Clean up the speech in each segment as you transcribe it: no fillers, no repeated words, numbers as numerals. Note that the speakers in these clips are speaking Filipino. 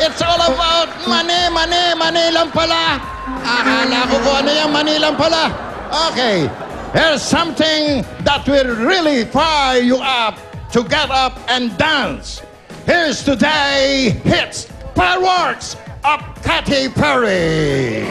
It's all about money, money, money lang pala. Akala ko kung ano yung money lang pala. Okay, here's something that will really fire you up to get up and dance. Here's today hits Fireworks of Katy Perry.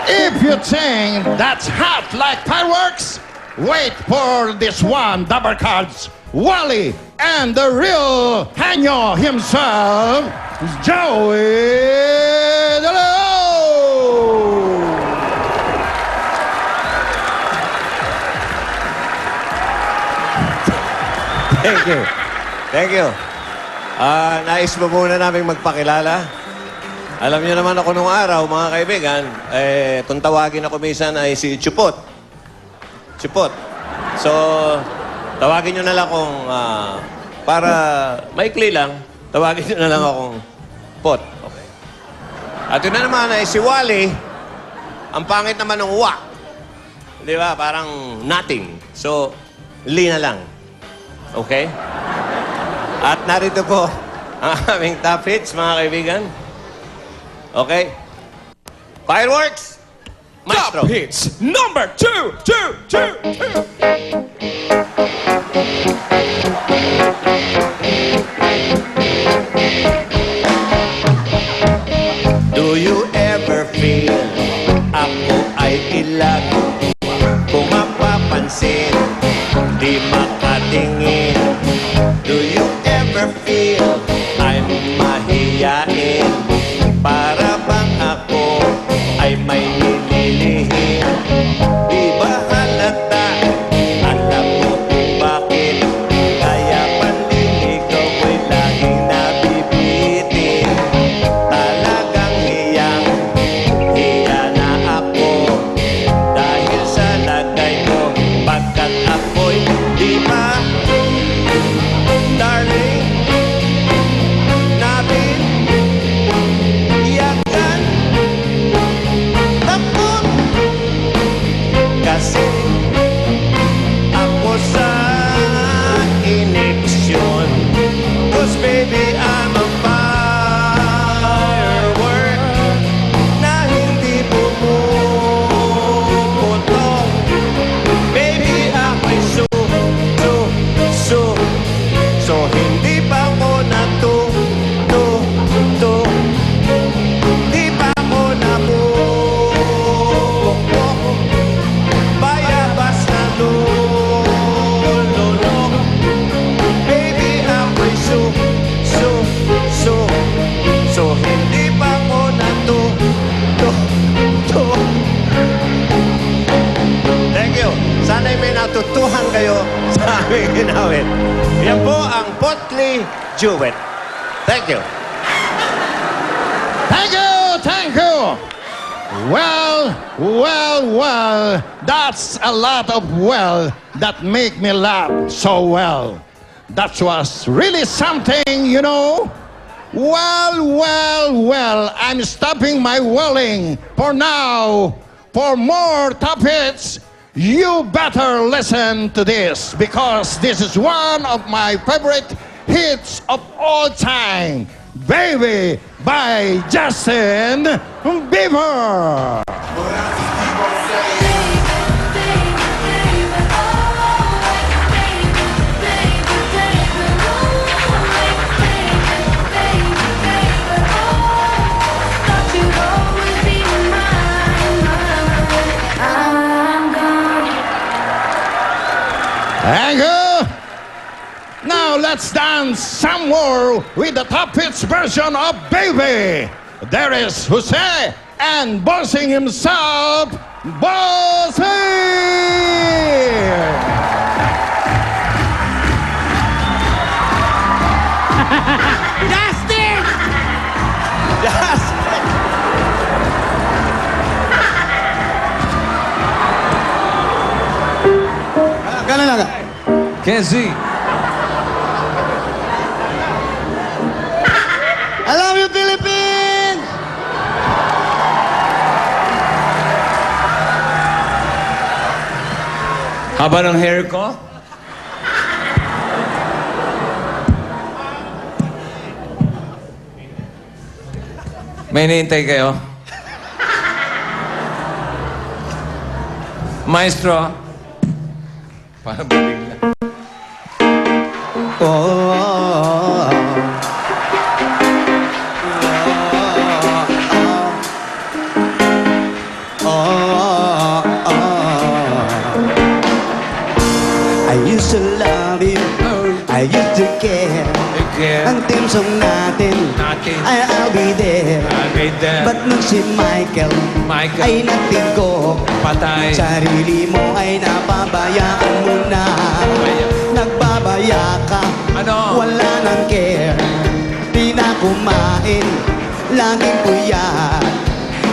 If you think that's hot like fireworks, wait for this one, Double Cards, Wally, and the real Hanyo himself, Joey Delo! Thank you. Thank you. Nais mo muna namin magpakilala. Alam niyo naman ako nung araw, mga kaibigan, kung tawagin ako minsan ay si Chupot. Chupot. So, tawagin niyo na lang akong, para maikli lang, tawagin niyo na lang akong Pot. Okay. At yun na naman ay si Wally. Ang pangit naman ng wa. Di ba? Parang nothing. So, li na lang. Okay? At narito po ang aming top hits, mga kaibigan. Okay? Fireworks! Maestro! Top hits number 2, 2, 2, 2. Do you ever feel ako ay ilag? Kung mapapansin, di makatingin. Do you ever feel I'm mahiyain? Para bang ako ay may nililihim? Di ba halata? Alam mo kung bakit? Kaya panliligaw ko'y laging nabibitin. Talagang hiya na ako dahil sa lagay mo. Pagkat ako'y di ba, darling, natin iyakan takot kasi ako sa ineksyon. 'Cause baby, I'm a firework na hindi pumuputok. Baby, ako'y so hindi pa ako di pa ako napupukpok. Bayabas na lulunok. Baby, ako'y so hindi pa ako Thank you. Sana'y may natutuhan kayo sa aming ginawin. Yan po ang Potli Duet. Thank you. Thank you, thank you. Well, that's a lot of that make me laugh so well. That was really something, you know. Well, I'm stopping my welling for now. For more top hits, you better listen to this because this is one of my favorite hits of all time. Baby by Justin Bieber. Thank you. Now let's dance some more with the top hits version of Baby. There is Jose and bossing himself, Bossy! Justin! Yes! Ganun lang. Kenzie. I love you, Philippines! Haba ng hair ko? May hinihintay kayo? Maestro? Parang bigla. Oh, I used to love you, I used to care. Again. Ang team song natin, Natin. I'll be there. Okay, then. Ba't nung si Michael Michael. ay nagtigo, Patay. sarili mo ay napabayaan mo na. Nagbabaya ka, Ano? wala nang care. Di na kumain, laging puyat.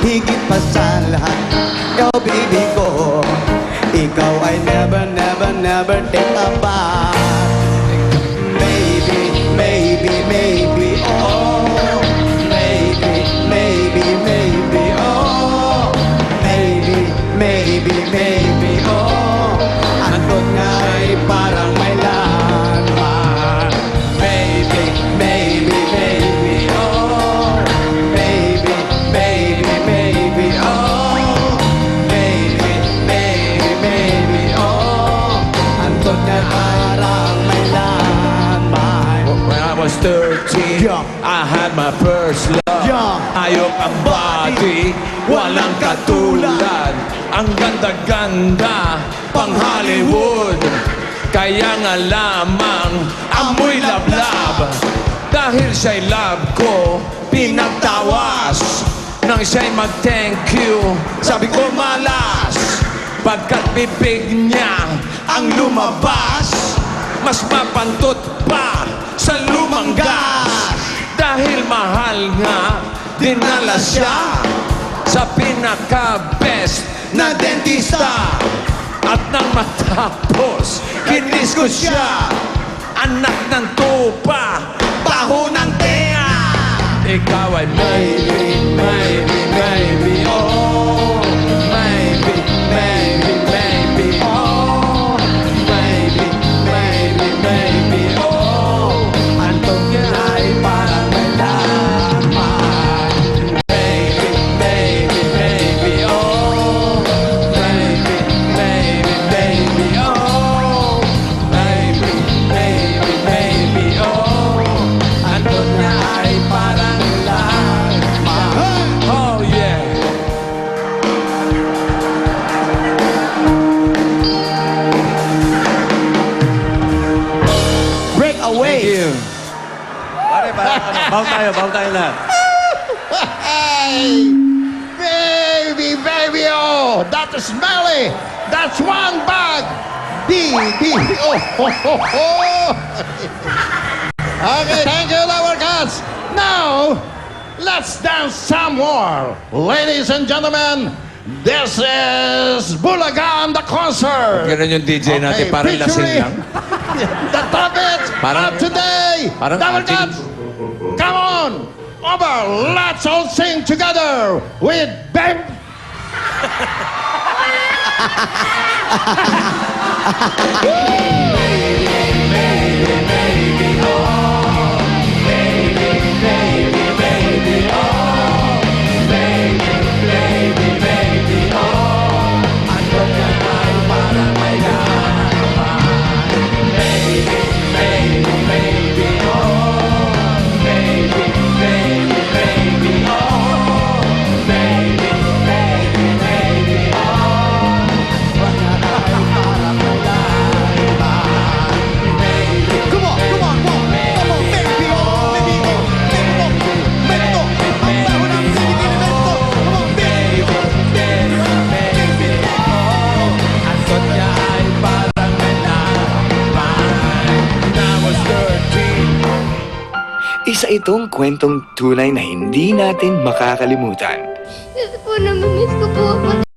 Higit pa sa lahat, ikaw baby ko. Ikaw ay never, never, never take a bath. Maybe, maybe, maybe, oh. Maybe, maybe, maybe, oh. Maybe, maybe, maybe, oh. Andun nga ay parang may landmark. Maybe, maybe, maybe, oh. Maybe, maybe, maybe, oh. Maybe, maybe, maybe, oh. Andun nga ay parang may landmark. When I was 13, Yeah. I had my first love. Yeah. Ayok ang body, walang katulad. Ang ganda-ganda, pang Hollywood. Kaya nga lamang, amoy lablab. Dahil siya'y love ko, pinagtawas. Nang siya'y mag-thank you, sabi ko malas. Pagkat bibig niya ang lumabas, mas mapantot pa sa lumang gas. Dahil mahal nga, dinala siya sa pinaka-best na dentista. At nang matapos, kinis ko siya. Anak ng tupa, baho ng tenga. Ikaw ay maybe, maybe, maybe, oh. Maybe, maybe, maybe, oh. Maybe, maybe, maybe, oh. Antong niya ay parang may landmark. Maybe, maybe, maybe, oh. Maybe, maybe, maybe, oh. Maybe, maybe, maybe, oh. Antong niya ay parang landmark. Oh, yeah. Break away. Thank you. Pare, baw tayo lahat. Hey! Baby, baby, oh! That is smelly! That's one bag! Oh, ho, ho, ho! Okay, thank you, lower cats! Now, let's dance some more! Ladies and gentlemen, this is Bulagan the concert! Ganun yung DJ natin, parang lasing featuring lang. The trumpet Parang- of today! parang Lower ating- cats! Come on! Over! Let's all sing together with Babe! Come on, come on, come on, come on, baby, oh, baby, oh, baby, oh, mento, ang baho ng Pilipino, mento, come on, baby, oh, baby, oh, baby, oh. Antong niya ay parang may landmark. When I was 13. Isa itong kwentong tunay na hindi natin makakalimutan. Kasi po, namimiss ko po ako.